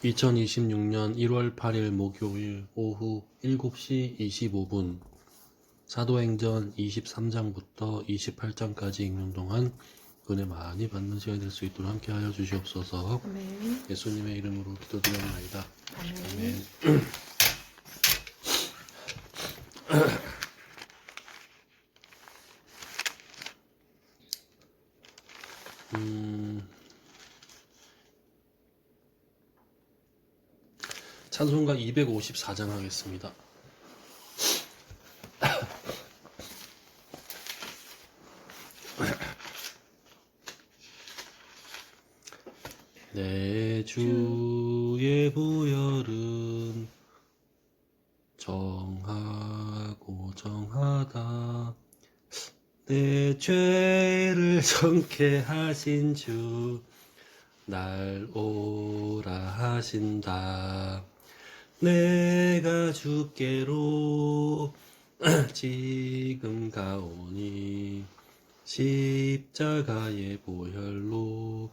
2026년 1월 8일 목요일 오후 7시 25분 사도행전 23장부터 28장까지 읽는 동안 은혜 많이 받는 시간이 될 수 있도록 함께 하여 주시옵소서. 아멘. 예수님의 이름으로 기도드립니다. 아멘. 아멘. 찬송가 254장 하겠습니다. 내 주의 보혈은 정하고 정하다. 내 죄를 정케 하신 주 날 오라 하신다. 내가 주께로 지금 가오니 십자가의 보혈로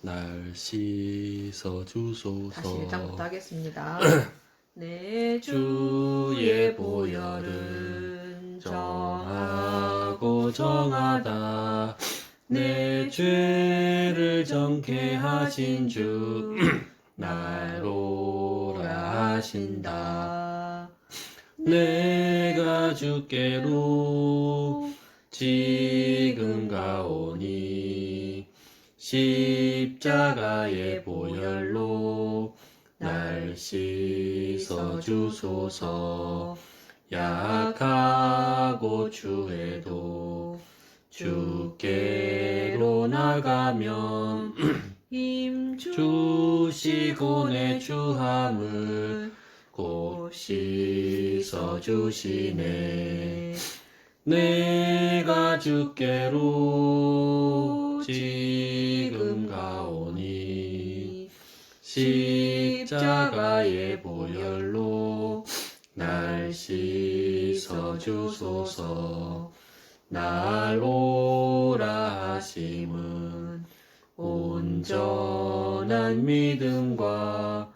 날 씻어 주소서. 다시 1장부터 하겠습니다. 내 주의 보혈은 정하고 정하다. 내 죄를 정케 하신 주 날 오라 하신다. 내가 주께로 지금 가오니 십자가의 보혈로 날 씻어 주소서. 약하고 추해도 주께로 나가면 힘 주시고 내 주함을 곧 씻어 주시네. 내가 주께로 지금 가오니 십자가의 보혈로 날 씻어 주소서. 날 오라 하심은 온전한 믿음과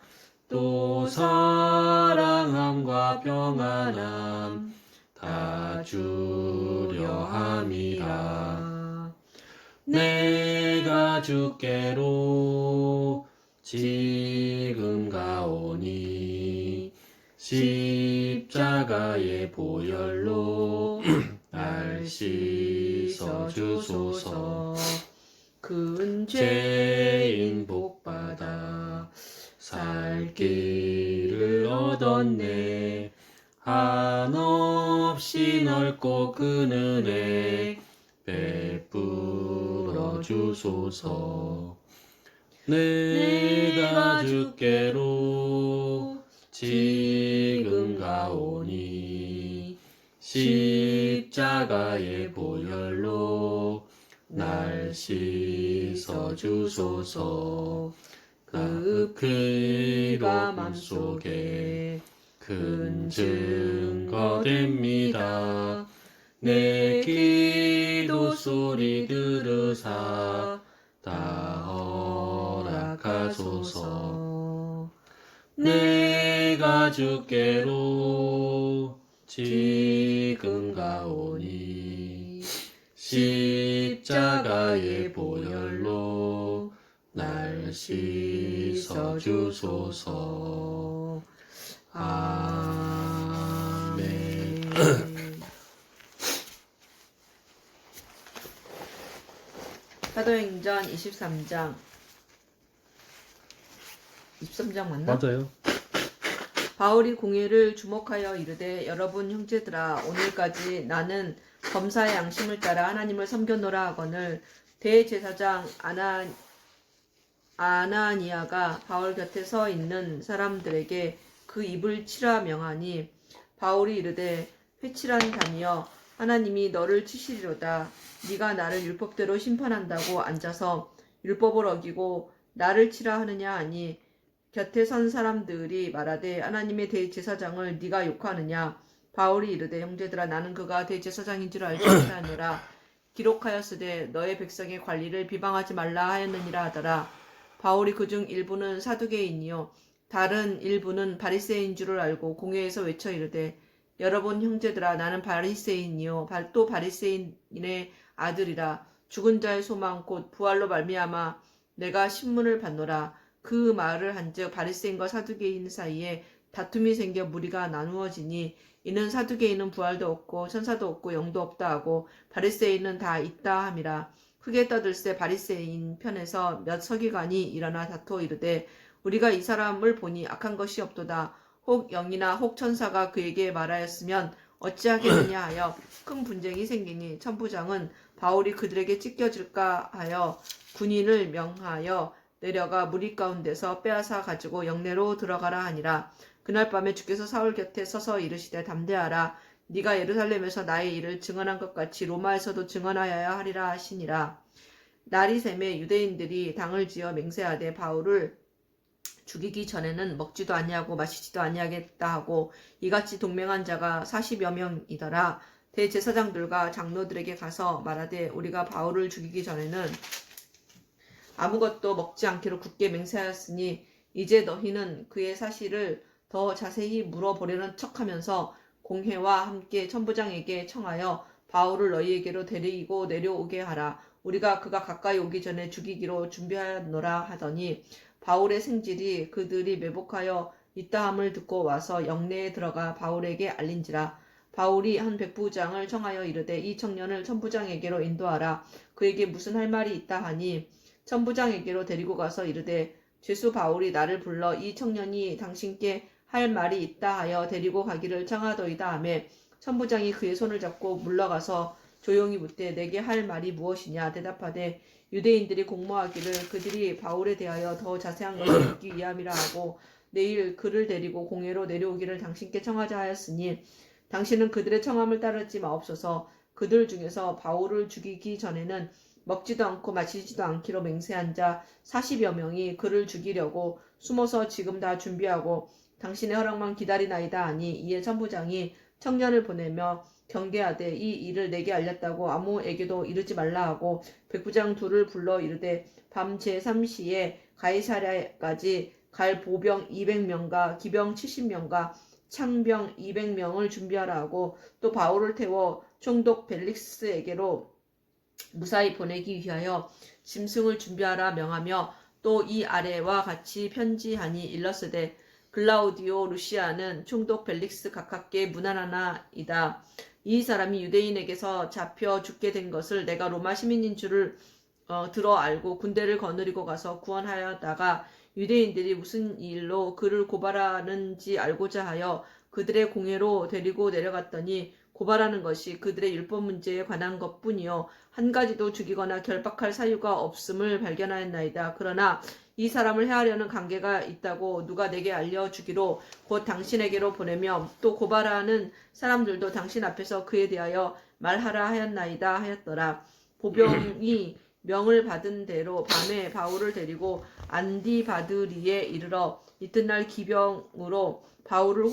또 사랑함과 평안함 다 주려 함이라. 내가 주께로 지금 가오니 십자가의 보혈로 날 씻어 주소서. 큰 죄인 복받아 살 길을 얻었네. 한없이 넓고 큰 은혜 베풀어 주소서. 내가 주께로 지금 가오니 십자가의 보혈로 날 씻어 주소서. 그 피가 맘속에 큰 증거됩니다. 내 기도 소리 들으사 다 허락하소서. 내가 주께로 지금 가오니 십자가의 보혈로 날 씻어 주소서. 아멘. 사도행전 23장 맞나? 맞아요. 바울이 공회를 주목하여 이르되 여러분 형제들아 오늘까지 나는 검사의 양심을 따라 하나님을 섬겨노라 하거늘 대제사장 아나니아가 바울 곁에 서 있는 사람들에게 그 입을 치라 명하니 바울이 이르되 회칠한 자니여 하나님이 너를 치시리로다. 네가 나를 율법대로 심판한다고 앉아서 율법을 어기고 나를 치라 하느냐 하니 곁에 선 사람들이 말하되 하나님의 대제사장을 네가 욕하느냐. 바울이 이르되 형제들아 나는 그가 대제사장인 줄 알지 못하노라. 기록하였으되 너의 백성의 관리를 비방하지 말라 하였느니라 하더라. 바울이 그중 일부는 사두개인이요 다른 일부는 바리새인 줄을 알고 공회에서 외쳐 이르되 여러분 형제들아 나는 바리새인이요 또 바리새인의 아들이라 죽은 자의 소망 곧 부활로 말미암아 내가 신문을 받노라. 그 말을 한즉 바리새인과 사두개인 사이에 다툼이 생겨 무리가 나누어지니 이는 사두개인은 부활도 없고 천사도 없고 영도 없다 하고 바리새인은 다 있다 함이라. 크게 떠들새 바리새인 편에서 몇 서기관이 일어나 다투어 이르되 우리가 이 사람을 보니 악한 것이 없도다. 혹 영이나 혹 천사가 그에게 말하였으면 어찌하겠느냐 하여 큰 분쟁이 생기니 천부장은 바울이 그들에게 찢겨질까 하여 군인을 명하여 내려가 무리 가운데서 빼앗아 가지고 영내로 들어가라 하니라. 그날 밤에 주께서 사울 곁에 서서 이르시되 담대하라. 네가 예루살렘에서 나의 일을 증언한 것 같이 로마에서도 증언하여야 하리라 하시니라. 날이 새매 유대인들이 당을 지어 맹세하되 바울을 죽이기 전에는 먹지도 아니하고 마시지도 아니하겠다 하고 이같이 동맹한 자가 40여 명이더라. 대제사장들과 장로들에게 가서 말하되 우리가 바울을 죽이기 전에는 아무것도 먹지 않기로 굳게 맹세하였으니 이제 너희는 그의 사실을 더 자세히 물어보려는 척하면서 공회와 함께 천부장에게 청하여 바울을 너희에게로 데리고 내려오게 하라. 우리가 그가 가까이 오기 전에 죽이기로 준비하였노라 하더니 바울의 생질이 그들이 매복하여 있다함을 듣고 와서 영내에 들어가 바울에게 알린지라. 바울이 한 백부장을 청하여 이르되 이 청년을 천부장에게로 인도하라. 그에게 무슨 할 말이 있다 하니 천부장에게로 데리고 가서 이르되 죄수 바울이 나를 불러 이 청년이 당신께 할 말이 있다 하여 데리고 가기를 청하도이다 하매 천부장이 그의 손을 잡고 물러가서 조용히 묻되 내게 할 말이 무엇이냐 대답하되 유대인들이 공모하기를 그들이 바울에 대하여 더 자세한 것을 듣기 위함이라 하고 내일 그를 데리고 공회로 내려오기를 당신께 청하자 하였으니 당신은 그들의 청함을 따르지 마옵소서. 그들 중에서 바울을 죽이기 전에는 먹지도 않고 마시지도 않기로 맹세한 자 40여 명이 그를 죽이려고 숨어서 지금 다 준비하고 당신의 허락만 기다리나이다 하니 이에 천부장이 청년을 보내며 경계하되 이 일을 내게 알렸다고 아무에게도 이르지 말라 하고 백부장 둘을 불러 이르되 밤 제3시에 가이사랴까지 갈 보병 200명과 기병 70명과 창병 200명을 준비하라 하고 또 바울을 태워 총독 벨릭스에게로 무사히 보내기 위하여 짐승을 준비하라 명하며 또 이 아래와 같이 편지하니 일렀으되 글라우디오 루시아는 총독 벨릭스 가깝게 무난하나이다. 이 사람이 유대인에게서 잡혀 죽게 된 것을 내가 로마 시민인 줄을 들어 알고 군대를 거느리고 가서 구원하였다가 유대인들이 무슨 일로 그를 고발하는지 알고자 하여 그들의 공회로 데리고 내려갔더니 고발하는 것이 그들의 율법 문제에 관한 것뿐이요 한 가지도 죽이거나 결박할 사유가 없음을 발견하였나이다. 그러나 이 사람을 해하려는 관계가 있다고 누가 내게 알려주기로 곧 당신에게로 보내며 또 고발하는 사람들도 당신 앞에서 그에 대하여 말하라 하였나이다 하였더라. 보병이 명을 받은 대로 밤에 바울을 데리고 안디바드리에 이르러 이튿날 기병으로 바울을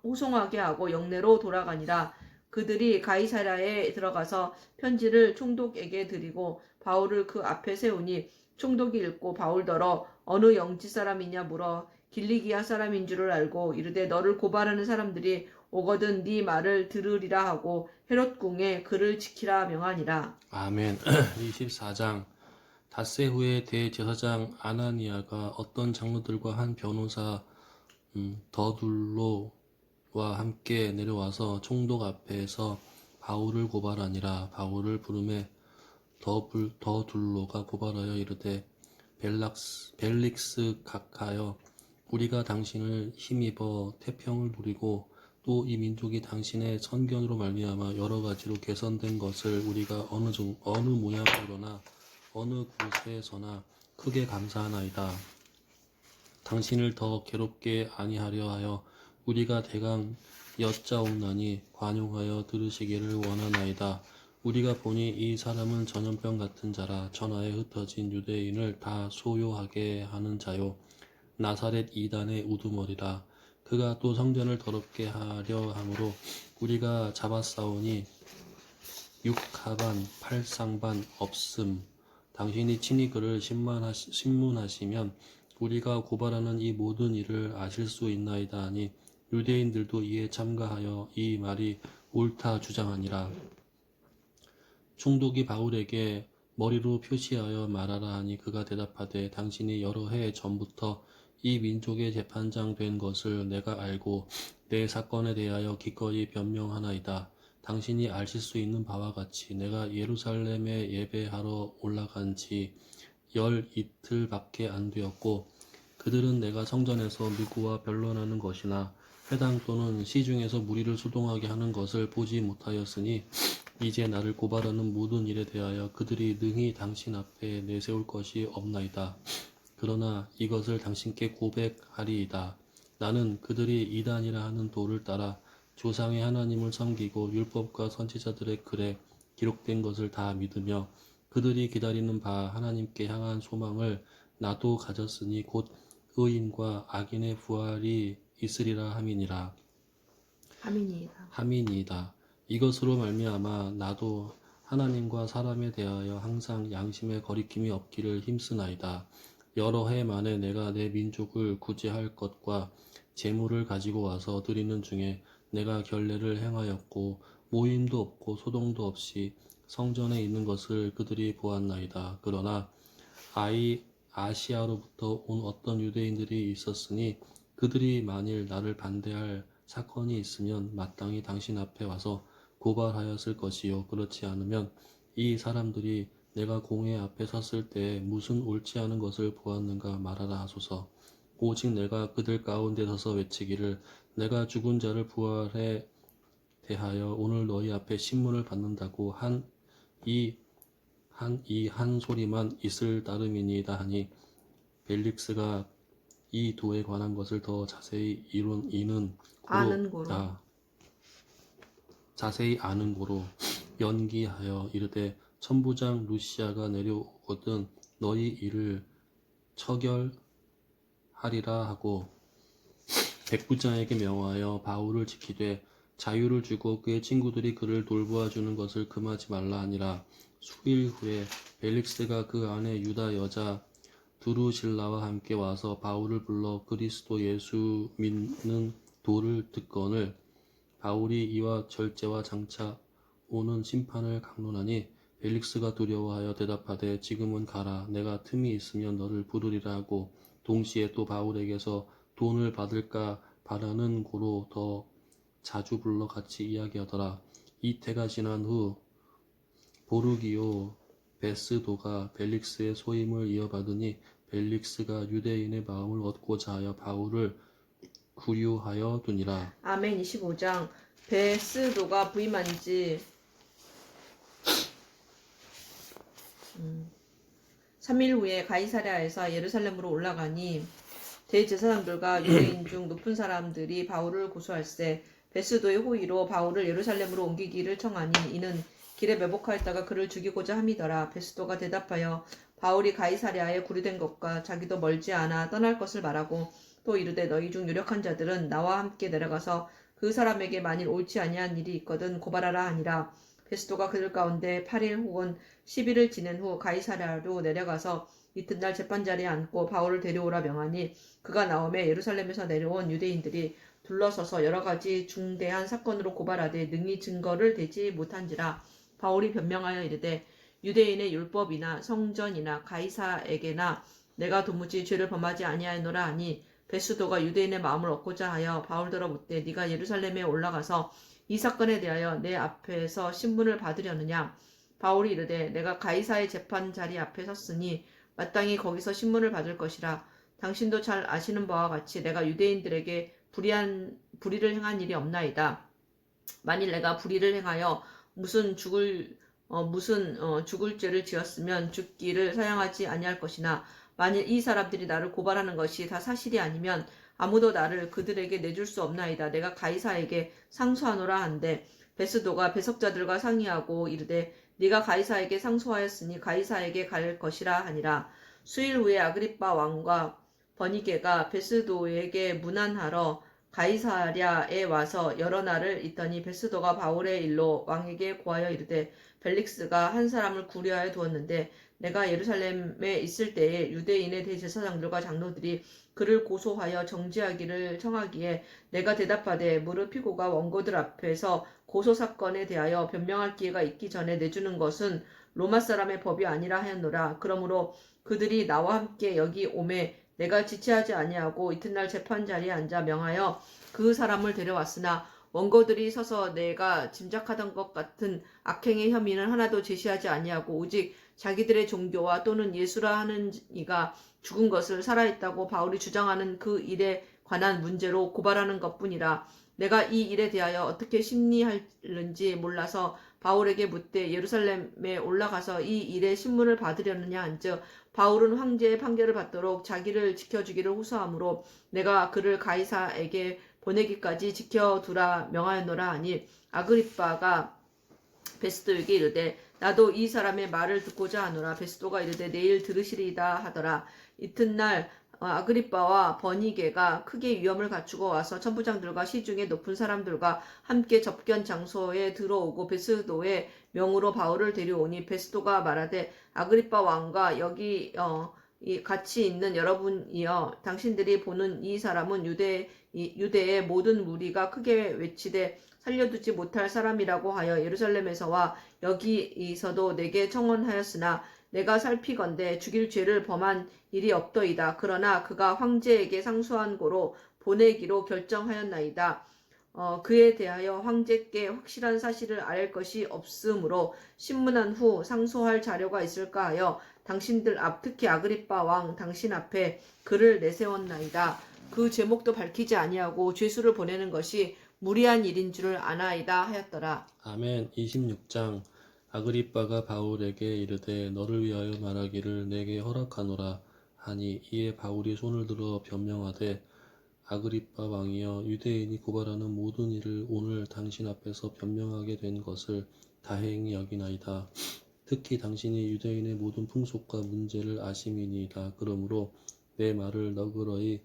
호송하게 하고 영내로 돌아가니라. 그들이 가이사랴에 들어가서 편지를 총독에게 드리고 바울을 그 앞에 세우니 총독이 읽고 바울더러 어느 영지 사람이냐 물어 길리기아 사람인 줄을 알고 이르되 너를 고발하는 사람들이 오거든 네 말을 들으리라 하고 헤롯 궁에 그를 지키라 명하니라. 아멘. 24장 닷새 후에 대제사장 아나니아가 어떤 장로들과 한 변호사 더둘로와 함께 내려와서 총독 앞에서 바울을 고발하니라. 바울을 부르매 더둘로가 고발하여 이르되 벨릭스 각하여 우리가 당신을 힘입어 태평을 누리고 또 이 민족이 당신의 선견으로 말미암아 여러 가지로 개선된 것을 우리가 어느 모양으로나 어느 곳에서나 크게 감사하나이다. 당신을 더 괴롭게 아니하려 하여 우리가 대강 여짜옵나니 관용하여 들으시기를 원하나이다. 우리가 보니 이 사람은 전염병 같은 자라 천하에 흩어진 유대인을 다 소요하게 하는 자요 나사렛 이단의 우두머리라. 그가 또 성전을 더럽게 하려 함으로 우리가 잡아싸우니 6하반 8상반 없음 당신이 친히 그를 신문하시면 우리가 고발하는 이 모든 일을 아실 수 있나이다 하니 유대인들도 이에 참가하여 이 말이 옳다 주장하니라. 총독이 바울에게 머리로 표시하여 말하라 하니 그가 대답하되 당신이 여러 해 전부터 이 민족의 재판장 된 것을 내가 알고 내 사건에 대하여 기꺼이 변명하나이다. 당신이 아실 수 있는 바와 같이 내가 예루살렘에 예배하러 올라간 지 열 이틀밖에 안 되었고 그들은 내가 성전에서 누구와 변론하는 것이나 회당 또는 시중에서 무리를 수동하게 하는 것을 보지 못하였으니 이제 나를 고발하는 모든 일에 대하여 그들이 능히 당신 앞에 내세울 것이 없나이다. 그러나 이것을 당신께 고백하리이다. 나는 그들이 이단이라 하는 도를 따라 조상의 하나님을 섬기고 율법과 선지자들의 글에 기록된 것을 다 믿으며 그들이 기다리는 바 하나님께 향한 소망을 나도 가졌으니 곧 의인과 악인의 부활이 있으리라 함이니라. 함이니이다. 이것으로 말미암아 나도 하나님과 사람에 대하여 항상 양심에 거리낌이 없기를 힘쓰나이다. 여러 해 만에 내가 내 민족을 구제할 것과 재물을 가지고 와서 드리는 중에 내가 결례를 행하였고 모임도 없고 소동도 없이 성전에 있는 것을 그들이 보았나이다. 그러나 아시아로부터 온 어떤 유대인들이 있었으니 그들이 만일 나를 반대할 사건이 있으면 마땅히 당신 앞에 와서 고발하였을 것이요 그렇지 않으면 이 사람들이 내가 공회 앞에 섰을 때 무슨 옳지 않은 것을 보았는가 말하라 하소서. 오직 내가 그들 가운데 서서 외치기를 내가 죽은 자를 부활에 대하여 오늘 너희 앞에 신문을 받는다고 한 소리만 있을 따름이니이다 하니 벨릭스가 이 도에 관한 것을 더 자세히 아는 고로 연기하여 이르되 천부장 루시아가 내려오거든 너희 일을 처결하리라 하고 백부장에게 명하여 바울을 지키되 자유를 주고 그의 친구들이 그를 돌보아 주는 것을 금하지 말라 하니라. 수일 후에 벨릭스가 그 안에 유다 여자 두루실라와 함께 와서 바울을 불러 그리스도 예수 믿는 도를 듣거늘 바울이 이와 절제와 장차 오는 심판을 강론하니 벨릭스가 두려워하여 대답하되 지금은 가라. 내가 틈이 있으면 너를 부르리라 하고 동시에 또 바울에게서 돈을 받을까 바라는 고로 더 자주 불러 같이 이야기하더라. 이태가 지난 후 보르기오 베스도가 벨릭스의 소임을 이어받으니 벨릭스가 유대인의 마음을 얻고자 하여 바울을 구류하여 두니라. 아멘. 25장. 베스도가 부임한 지 3일 후에 가이사랴에서 예루살렘으로 올라가니 대제사장들과 유대인 중 높은 사람들이 바울을 고소할세 베스도의 호의로 바울을 예루살렘으로 옮기기를 청하니 이는 길에 매복하였다가 그를 죽이고자 함이더라. 베스도가 대답하여 바울이 가이사랴에 구류된 것과 자기도 멀지 않아 떠날 것을 말하고 또 이르되 너희 중 유력한 자들은 나와 함께 내려가서 그 사람에게 만일 옳지 아니한 일이 있거든 고발하라 하니라. 베스도가 그들 가운데 8일 혹은 10일을 지낸 후 가이사랴로 내려가서 이튿날 재판자리에 앉고 바울을 데려오라 명하니 그가 나오매 예루살렘에서 내려온 유대인들이 둘러서서 여러 가지 중대한 사건으로 고발하되 능히 증거를 대지 못한지라. 바울이 변명하여 이르되 유대인의 율법이나 성전이나 가이사에게나 내가 도무지 죄를 범하지 아니하노라 하니 베스도가 유대인의 마음을 얻고자 하여 바울더러 묻되 네가 예루살렘에 올라가서 이 사건에 대하여 내 앞에서 신문을 받으려느냐. 바울이 이르되 내가 가이사의 재판 자리 앞에 섰으니 마땅히 거기서 신문을 받을 것이라. 당신도 잘 아시는 바와 같이 내가 유대인들에게 불의를 행한 일이 없나이다. 만일 내가 불의를 행하여 무슨 죽을 죄를 지었으면 죽기를 사양하지 아니할 것이나 만일 이 사람들이 나를 고발하는 것이 다 사실이 아니면 아무도 나를 그들에게 내줄 수 없나이다. 내가 가이사에게 상소하노라 한데 베스도가 배석자들과 상의하고 이르되 네가 가이사에게 상소하였으니 가이사에게 갈 것이라 하니라. 수일 후에 아그리빠 왕과 버니게가 베스도에게 문안하러 가이사랴에 와서 여러 날을 있더니 베스도가 바울의 일로 왕에게 고하여 이르되 벨릭스가 한 사람을 구류하여 두었는데 내가 예루살렘에 있을 때에 유대인의 대제사장들과 장로들이 그를 고소하여 정죄하기를 청하기에 내가 대답하되 무릇 피고가 원고들 앞에서 고소 사건에 대하여 변명할 기회가 있기 전에 내주는 것은 로마 사람의 법이 아니라 하였노라. 그러므로 그들이 나와 함께 여기 오매 내가 지체하지 아니하고 이튿날 재판 자리에 앉아 명하여 그 사람을 데려왔으나 원고들이 서서 내가 짐작하던 것 같은 악행의 혐의는 하나도 제시하지 아니하고 오직 자기들의 종교와 또는 예수라 하는 이가 죽은 것을 살아있다고 바울이 주장하는 그 일에 관한 문제로 고발하는 것뿐이라. 내가 이 일에 대하여 어떻게 심리할는지 몰라서 바울에게 묻되 예루살렘에 올라가서 이 일의 신문을 받으려느냐 한즉 바울은 황제의 판결을 받도록 자기를 지켜주기를 호소하므로 내가 그를 가이사에게 보내기까지 지켜두라 명하였노라 하니 아그리빠가 베스도에게 이르되 나도 이 사람의 말을 듣고자 하노라. 베스도가 이르되 내일 들으시리이다 하더라. 이튿날 아그리빠와 버니게가 크게 위험을 갖추고 와서 천부장들과 시중의 높은 사람들과 함께 접견 장소에 들어오고 베스도의 명으로 바울을 데려오니 베스도가 말하되 아그리빠 왕과 여기 같이 있는 여러분이여 당신들이 보는 이 사람은 유대의 모든 무리가 크게 외치되 살려두지 못할 사람이라고 하여 예루살렘에서와 여기서도 내게 청언하였으나 내가 살피건대 죽일 죄를 범한 일이 없더이다. 그러나 그가 황제에게 상소한 고로 보내기로 결정하였나이다. 그에 대하여 황제께 확실한 사실을 알 것이 없으므로 신문한 후 상소할 자료가 있을까 하여 당신들 앞 특히 아그리빠 왕 당신 앞에 글을 내세웠나이다. 그 제목도 밝히지 아니하고 죄수를 보내는 것이 무리한 일인 줄을 아나이다 하였더라. 아멘. 26장. 아그리빠가 바울에게 이르되 너를 위하여 말하기를 내게 허락하노라 하니 이에 바울이 손을 들어 변명하되 아그리빠 왕이여 유대인이 고발하는 모든 일을 오늘 당신 앞에서 변명하게 된 것을 다행히 여기나이다. 특히 당신이 유대인의 모든 풍속과 문제를 아심이니이다. 그러므로 내 말을 너그러이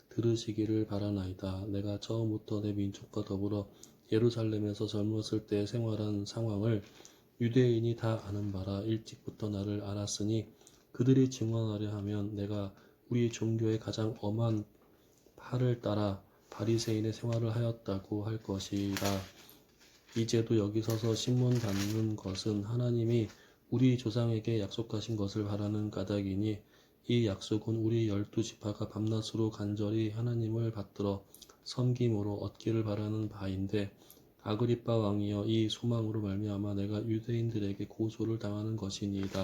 들으시기를 바라나이다. 내가 처음부터 내 민족과 더불어 예루살렘에서 젊었을 때 생활한 상황을 유대인이 다 아는 바라. 일찍부터 나를 알았으니 그들이 증언하려 하면 내가 우리 종교의 가장 엄한 팔을 따라 바리새인의 생활을 하였다고 할 것이라. 이제도 여기 서서 신문 받는 것은 하나님이 우리 조상에게 약속하신 것을 바라는 까닭이니 이 약속은 우리 12지파가 밤낮으로 간절히 하나님을 받들어 섬김으로 얻기를 바라는 바인데 아그리빠 왕이여 이 소망으로 말미암아 내가 유대인들에게 고소를 당하는 것이니이다.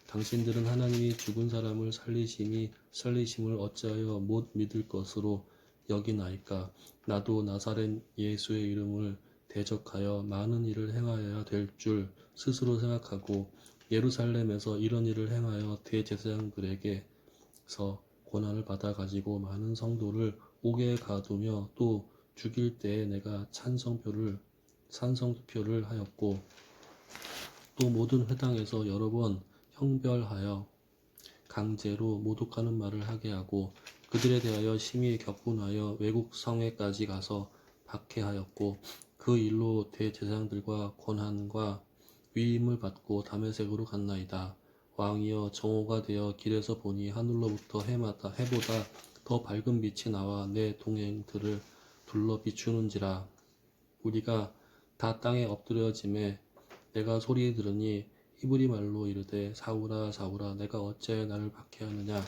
당신들은 하나님이 죽은 사람을 살리심을 어찌하여 못 믿을 것으로 여기나이까. 나도 나사렛 예수의 이름을 대적하여 많은 일을 행하여야 될 줄 스스로 생각하고 예루살렘에서 이런 일을 행하여 대제사장들에게서 고난을 받아 가지고 많은 성도를 옥에 가두며 또 죽일 때에 내가 산성투표를 하였고 또 모든 회당에서 여러 번 형별하여 강제로 모독하는 말을 하게 하고 그들에 대하여 심히 격분하여 외국 성에까지 가서 박해하였고 그 일로 대제사장들과 권한과 위임을 받고 다메섹으로 갔나이다. 왕이여 정오가 되어 길에서 보니 하늘로부터 해보다 더 밝은 빛이 나와 내 동행들을 둘러 비추는지라. 우리가 다 땅에 엎드려짐에 내가 소리 들으니 히브리 말로 이르되 사울아 사울아 내가 어찌하여 나를 박해하느냐.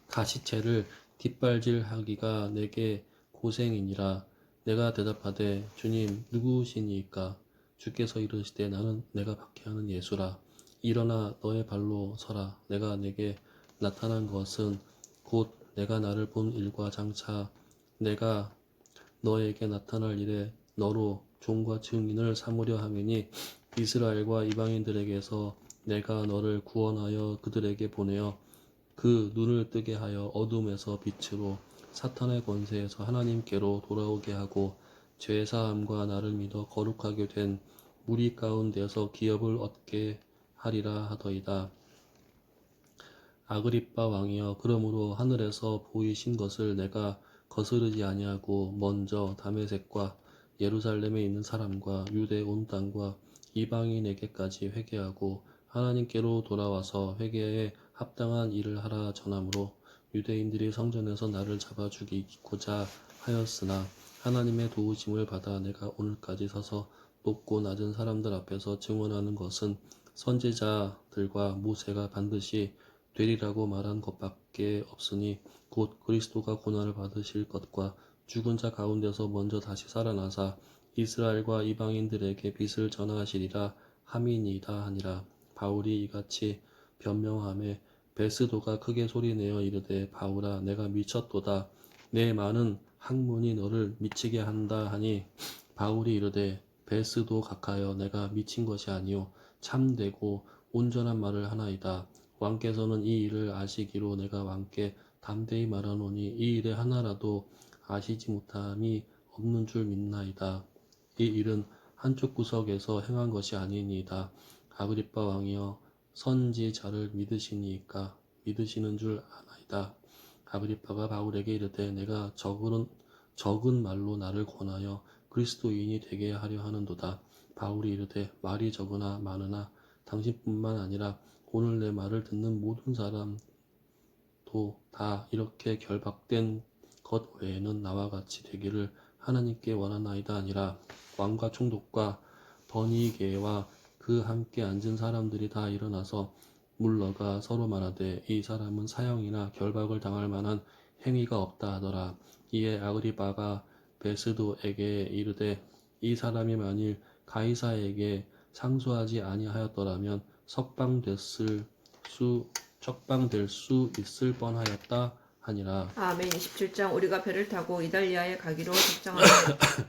가시채를 뒷발질하기가 내게 고생이니라. 내가 대답하되 주님 누구시니이까. 주께서 이르시되 나는 내가 박해하는 예수라. 일어나 너의 발로 서라. 내가 내게 나타난 것은 곧 내가 나를 본 일과 장차 내가 너에게 나타날 일에 너로 종과 증인을 삼으려 함이니 이스라엘과 이방인들에게서 내가 너를 구원하여 그들에게 보내어 그 눈을 뜨게 하여 어둠에서 빛으로 사탄의 권세에서 하나님께로 돌아오게 하고 죄사함과 나를 믿어 거룩하게 된 무리 가운데서 기업을 얻게 하리라 하더이다. 아그리빠 왕이여 그러므로 하늘에서 보이신 것을 내가 거스르지 아니하고 먼저 다메섹과 예루살렘에 있는 사람과 유대 온 땅과 이방인에게까지 회개하고 하나님께로 돌아와서 회개에 합당한 일을 하라 전하므로 유대인들이 성전에서 나를 잡아 죽이고자 하였으나 하나님의 도우심을 받아 내가 오늘까지 서서 높고 낮은 사람들 앞에서 증언하는 것은 선지자들과 모세가 반드시 되리라고 말한 것밖에 없으니 곧 그리스도가 고난을 받으실 것과 죽은 자 가운데서 먼저 다시 살아나사 이스라엘과 이방인들에게 빛을 전하시리라 함이니이다 하니라. 바울이 이같이 변명하매 베스도가 크게 소리내어 이르되 바울아 내가 미쳤도다. 내 많은 학문이 너를 미치게 한다 하니 바울이 이르되 베스도 각하여 내가 미친 것이 아니요 참되고 온전한 말을 하나이다. 왕께서는 이 일을 아시기로 내가 왕께 담대히 말하노니 이 일에 하나라도 아시지 못함이 없는 줄 믿나이다. 이 일은 한쪽 구석에서 행한 것이 아니니이다. 아그리빠 왕이여 선지자를 믿으시니까 믿으시는 줄 아나이다. 아그리빠가 바울에게 이르되 내가 적은 말로 나를 권하여 그리스도인이 되게 하려 하는도다. 바울이 이르되 말이 적으나 많으나 당신뿐만 아니라 오늘 내 말을 듣는 모든 사람도 다 이렇게 결박된 것 외에는 나와 같이 되기를 하나님께 원하나이다 아니라 왕과 총독과 버니게와 그 함께 앉은 사람들이 다 일어나서 물러가 서로 말하되 이 사람은 사형이나 결박을 당할 만한 행위가 없다 하더라. 이에 아그리빠가 베스도에게 이르되 이 사람이 만일 가이사에게 상소하지 아니하였더라면 석방될 수 있을 뻔하였다 하니라. 아멘. 27장 우리가 배를 타고 이달리아에 가기로 작정하여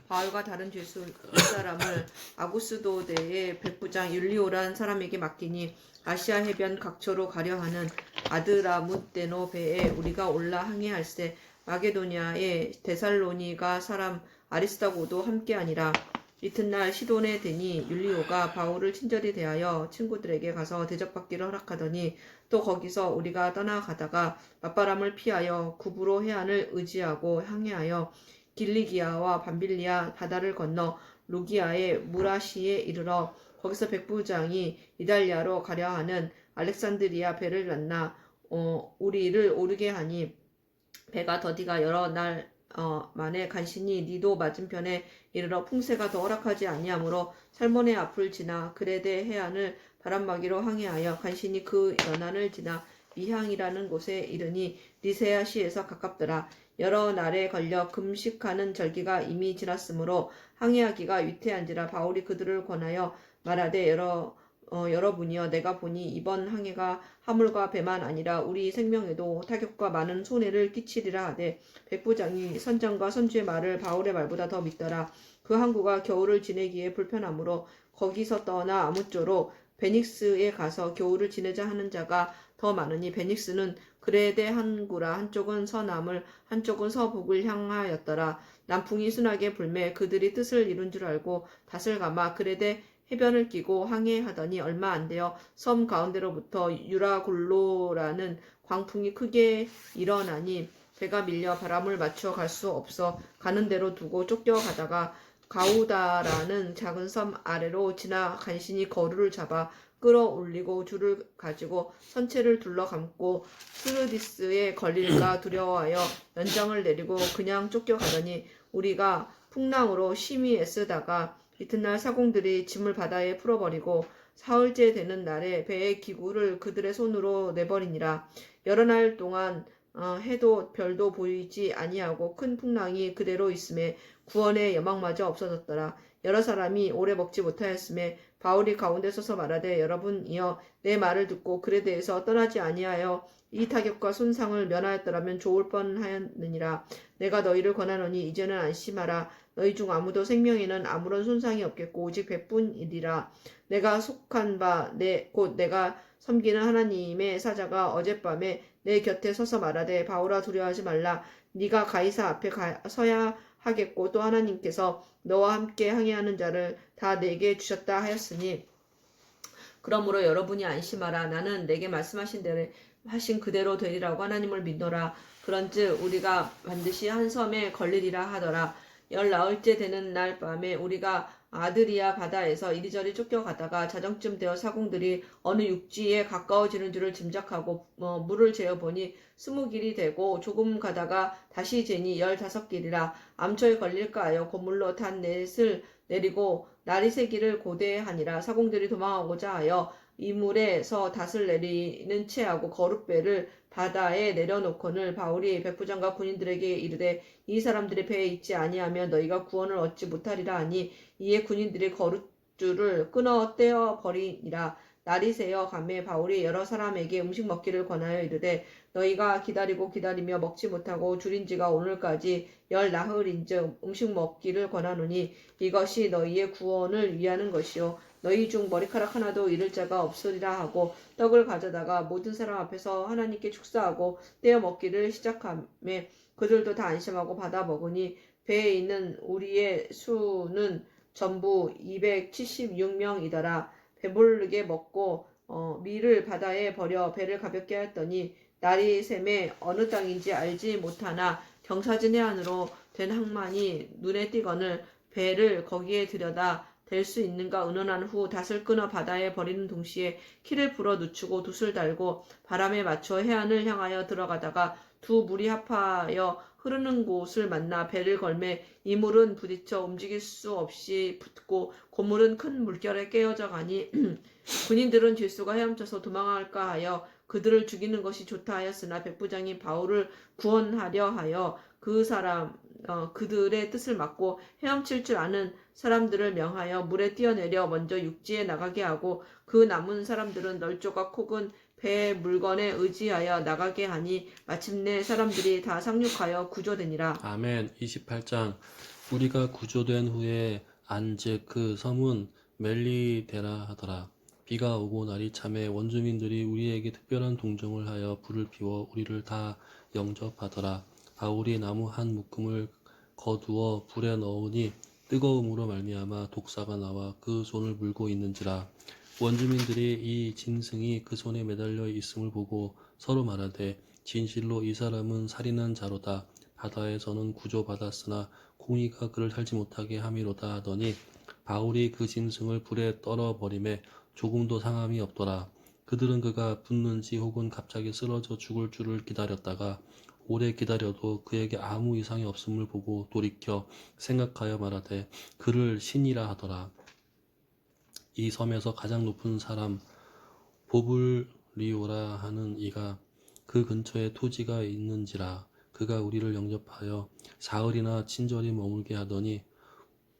바울과 다른 죄수 몇 사람을 아구스도대의 백부장 율리오란 사람에게 맡기니 아시아 해변 각처로 가려 하는 아드라무떼노 배에 우리가 올라 항해할세 마게도니아의 데살로니가 사람 아리스다고도 함께하니라. 이튿날 시돈에 드니 율리오가 바울을 친절히 대하여 친구들에게 가서 대접받기를 허락하더니 또 거기서 우리가 떠나가다가 맞바람을 피하여 구브로 해안을 의지하고 항해하여 길리기아와 밤빌리아 바다를 건너 루기아의 무라시에 이르러 거기서 백부장이 이달리아로 가려 하는 알렉산드리아 배를 만나 우리를 오르게 하니 배가 더디가 여러 날 만에 간신히 니도 맞은편에 이르러 풍세가 더 허락하지 아니하므로 살몬의 앞을 지나 그레데 해안을 바람막이로 항해하여 간신히 그 연안을 지나 미향이라는 곳에 이르니 리세아 시에서 가깝더라. 여러 날에 걸려 금식하는 절기가 이미 지났으므로 항해하기가 위태한지라 바울이 그들을 권하여 말하되 여러분이여 내가 보니 이번 항해가 화물과 배만 아니라 우리 생명에도 타격과 많은 손해를 끼치리라 하되 백부장이 선장과 선주의 말을 바울의 말보다 더 믿더라. 그 항구가 겨울을 지내기에 불편하므로 거기서 떠나 아무쪼록 베닉스에 가서 겨울을 지내자 하는 자가 더 많으니 베닉스는 그레데 항구라. 한쪽은 서남을 한쪽은 서북을 향하였더라. 남풍이 순하게 불매 그들이 뜻을 이룬 줄 알고 닷을 감아 그레데 해변을 끼고 항해하더니 얼마 안 되어 섬 가운데로부터 유라골로라는 광풍이 크게 일어나니 배가 밀려 바람을 맞춰 갈 수 없어 가는 대로 두고 쫓겨가다가 가우다라는 작은 섬 아래로 지나 간신히 거루를 잡아 끌어올리고 줄을 가지고 선체를 둘러감고 스르디스에 걸릴까 두려워하여 연장을 내리고 그냥 쫓겨가더니 우리가 풍랑으로 심히 애쓰다가 이튿날 사공들이 짐을 바다에 풀어버리고 사흘째 되는 날에 배의 기구를 그들의 손으로 내버리니라. 여러 날 동안 해도 별도 보이지 아니하고 큰 풍랑이 그대로 있음에 구원의 여망마저 없어졌더라. 여러 사람이 오래 먹지 못하였음에 바울이 가운데 서서 말하되 여러분이여 내 말을 듣고 그에 대해서 떠나지 아니하여 이 타격과 손상을 면하였더라면 좋을 뻔하였느니라. 내가 너희를 권하노니 이제는 안심하라. 너희 중 아무도 생명에는 아무런 손상이 없겠고 오직 배뿐이리라. 내가 속한 바 곧 내가 섬기는 하나님의 사자가 어젯밤에 내 곁에 서서 말하되 바울아 두려워하지 말라. 네가 가이사 앞에 서야 하겠고 또 하나님께서 너와 함께 항해하는 자를 다 내게 주셨다 하였으니 그러므로 여러분이 안심하라. 나는 내게 말씀하신 대로 하신 그대로 되리라고 하나님을 믿노라. 그런즉 우리가 반드시 한 섬에 걸리리라 하더라. 열나흘째 되는 날 밤에 우리가 아드리아 바다에서 이리저리 쫓겨가다가 자정쯤 되어 사공들이 어느 육지에 가까워지는 줄을 짐작하고 물을 재어보니 20길이 되고 조금 가다가 다시 재니 15길이라 암초에 걸릴까 하여 고물로 단 넷을 내리고 날이 새기를 고대하니라. 사공들이 도망하고자 하여 이물에서 닷을 내리는 채하고 거룻배를 바다에 내려놓거늘 바울이 백부장과 군인들에게 이르되 이 사람들이 배에 있지 아니하면 너희가 구원을 얻지 못하리라 하니 이에 군인들이 거룻줄을 끊어 떼어 버리니라. 날이 새어 가매 바울이 여러 사람에게 음식 먹기를 권하여 이르되 너희가 기다리며 먹지 못하고 줄인 지가 오늘까지 10나흘인즉 음식 먹기를 권하노니 이것이 너희의 구원을 위하는 것이요 너희 중 머리카락 하나도 잃을 자가 없으리라 하고 떡을 가져다가 모든 사람 앞에서 하나님께 축사하고 떼어 먹기를 시작하매 그들도 다 안심하고 받아 먹으니 배에 있는 우리의 수는 전부 276명이더라. 배부르게 먹고 밀을 바다에 버려 배를 가볍게 하였더니 날이 샘에 어느 땅인지 알지 못하나 경사진 해안으로 된 항만이 눈에 띄거늘 배를 거기에 들여다 댈 수 있는가 의논한 후 닷을 끊어 바다에 버리는 동시에 키를 불어 늦추고 돛을 달고 바람에 맞춰 해안을 향하여 들어가다가 두 물이 합하여 흐르는 곳을 만나 배를 걸매 이 물은 부딪혀 움직일 수 없이 붙고 고물은 큰 물결에 깨어져 가니 군인들은 질수가 헤엄쳐서 도망할까 하여 그들을 죽이는 것이 좋다 하였으나 백부장이 바울을 구원하려 하여 그들의 뜻을 막고 헤엄칠 줄 아는 사람들을 명하여 물에 뛰어내려 먼저 육지에 나가게 하고 그 남은 사람들은 널조각 혹은 배의 물건에 의지하여 나가게 하니 마침내 사람들이 다 상륙하여 구조되니라. 아멘. 28장. 우리가 구조된 후에 안즉 그 섬은 멜리데라 하더라. 비가 오고 날이 참에 원주민들이 우리에게 특별한 동정을 하여 불을 피워 우리를 다 영접하더라. 바울이 나무 한 묶음을 거두어 불에 넣으니 뜨거움으로 말미암아 독사가 나와 그 손을 물고 있는지라. 원주민들이 이 짐승이 그 손에 매달려 있음을 보고 서로 말하되 진실로 이 사람은 살인한 자로다. 바다에서는 구조받았으나 공의가 그를 살지 못하게 함이로다 하더니 바울이 그 짐승을 불에 떨어버림에 조금도 상함이 없더라. 그들은 그가 붙는지 혹은 갑자기 쓰러져 죽을 줄을 기다렸다가 오래 기다려도 그에게 아무 이상이 없음을 보고 돌이켜 생각하여 말하되 그를 신이라 하더라. 이 섬에서 가장 높은 사람 보블리오라 하는 이가 그 근처에 토지가 있는지라. 그가 우리를 영접하여 사흘이나 친절히 머물게 하더니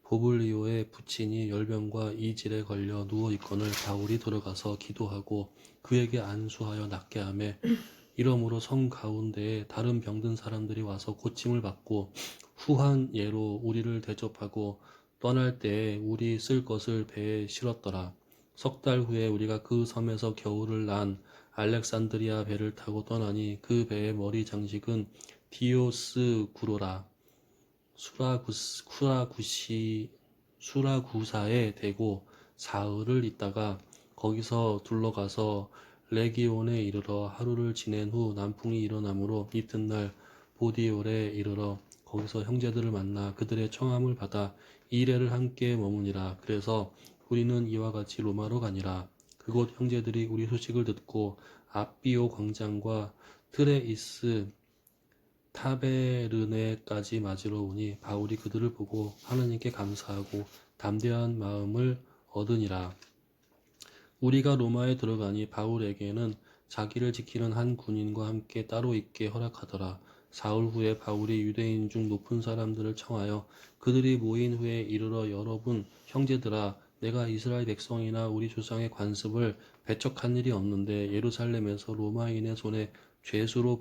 보블리오의 부친이 열병과 이질에 걸려 누워있거늘 바울이 들어가서 기도하고 그에게 안수하여 낫게 하며 이러므로 성 가운데에 다른 병든 사람들이 와서 고침을 받고 후한 예로 우리를 대접하고 떠날 때에 우리 쓸 것을 배에 실었더라. 석 달 후에 우리가 그 섬에서 겨울을 난 알렉산드리아 배를 타고 떠나니 그 배의 머리 장식은 디오스구로라 수라구사에 대고 사흘을 있다가 거기서 둘러가서 레기온에 이르러 하루를 지낸 후 남풍이 일어나므로 이튿날 보디올에 이르러 거기서 형제들을 만나 그들의 청함을 받아 2일을 함께 머무니라. 그래서 우리는 이와 같이 로마로 가니라. 그곳 형제들이 우리 소식을 듣고 아비오 광장과 트레이스 타베르네까지 맞으러 오니 바울이 그들을 보고 하나님께 감사하고 담대한 마음을 얻으니라. 우리가 로마에 들어가니 바울에게는 자기를 지키는 한 군인과 함께 따로 있게 허락하더라. 사흘 후에 바울이 유대인 중 높은 사람들을 청하여 그들이 모인 후에 이르러 여러분 형제들아 내가 이스라엘 백성이나 우리 조상의 관습을 배척한 일이 없는데 예루살렘에서 로마인의 손에 죄수로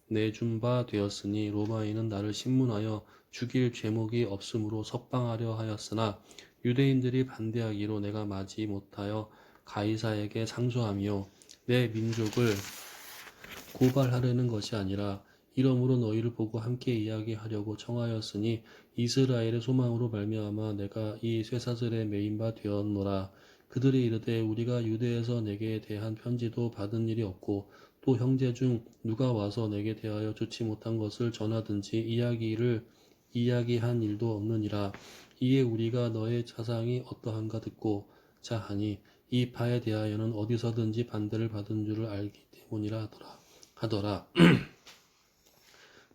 내준 바 되었으니 로마인은 나를 신문하여 죽일 죄목이 없으므로 석방하려 하였으나 유대인들이 반대하기로 내가 마지 못하여 가이사에게 상소하며 내 민족을 고발하려는 것이 아니라 이러므로 너희를 보고 함께 이야기하려고 청하였으니 이스라엘의 소망으로 말미암아 내가 이 쇠사슬에 매인 바 되었노라. 그들이 이르되 우리가 유대에서 내게 대한 편지도 받은 일이 없고 또 형제 중 누가 와서 내게 대하여 좋지 못한 것을 전하든지 이야기를 이야기한 일도 없느니라. 이에 우리가 너의 자상이 어떠한가 듣고 자하니 이 바에 대하여는 어디서든지 반대를 받은 줄을 알기 때문이라 하더라.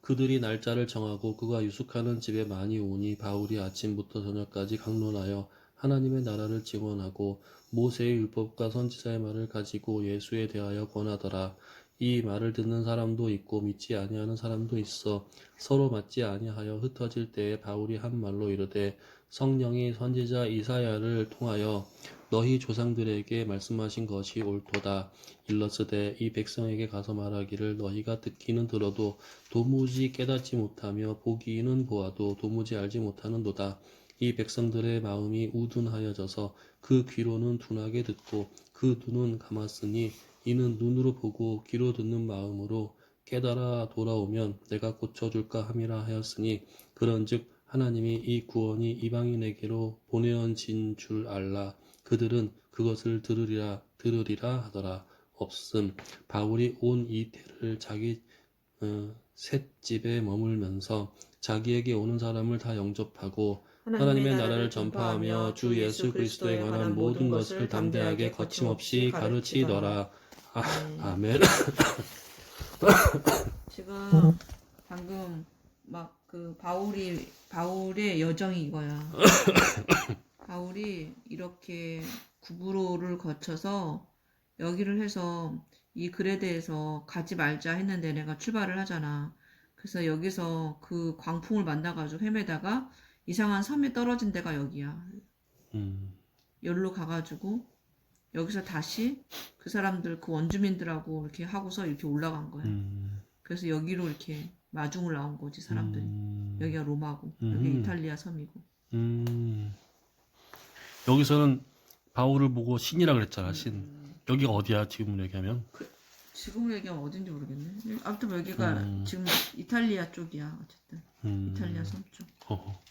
그들이 날짜를 정하고 그가 유숙하는 집에 많이 오니 바울이 아침부터 저녁까지 강론하여 하나님의 나라를 증언하고 모세의 율법과 선지자의 말을 가지고 예수에 대하여 권하더라. 이 말을 듣는 사람도 있고 믿지 아니하는 사람도 있어 서로 맞지 아니하여 흩어질 때에 바울이 한 말로 이르되 성령이 선지자 이사야를 통하여 너희 조상들에게 말씀하신 것이 옳도다. 일러스되 이 백성에게 가서 말하기를 너희가 듣기는 들어도 도무지 깨닫지 못하며 보기는 보아도 도무지 알지 못하는도다. 이 백성들의 마음이 우둔하여져서 그 귀로는 둔하게 듣고 그 눈은 감았으니 이는 눈으로 보고 귀로 듣는 마음으로 깨달아 돌아오면 내가 고쳐줄까 함이라 하였으니 그런즉 하나님이 이 구원이 이방인에게로 보내어진 줄 알라. 그들은 그것을 들으리라 하더라. 없음. 바울이 온 이태를 자기 셋집에 머물면서 자기에게 오는 사람을 다 영접하고 하나님의 나라를 전파하며 주 예수 그리스도에 관한 모든 것을 담대하게 거침없이 가르치더라. 아멘. 지금 방금 막 그 바울의 여정이 이거야. 바울이 이렇게 구브로를 거쳐서 여기를 해서 이 글에 대해서 가지 말자 했는데 내가 출발을 하잖아. 그래서 여기서 그 광풍을 만나가지고 헤매다가 이상한 섬에 떨어진 데가 여기야. 여기로 가가지고 여기서 다시 그 사람들 그 원주민들하고 이렇게 하고서 이렇게 올라간 거야. 그래서 여기로 이렇게 마중을 나온 거지 사람들이. 여기가 로마고 여기 이탈리아 섬이고. 여기서는 바울을 보고 신이라 그랬잖아. 신. 여기가 어디야 지금 얘기하면? 지금 얘기하면 어딘지 모르겠네. 아무튼 여기가 지금 이탈리아 쪽이야. 어쨌든 이탈리아 섬 쪽. 어허.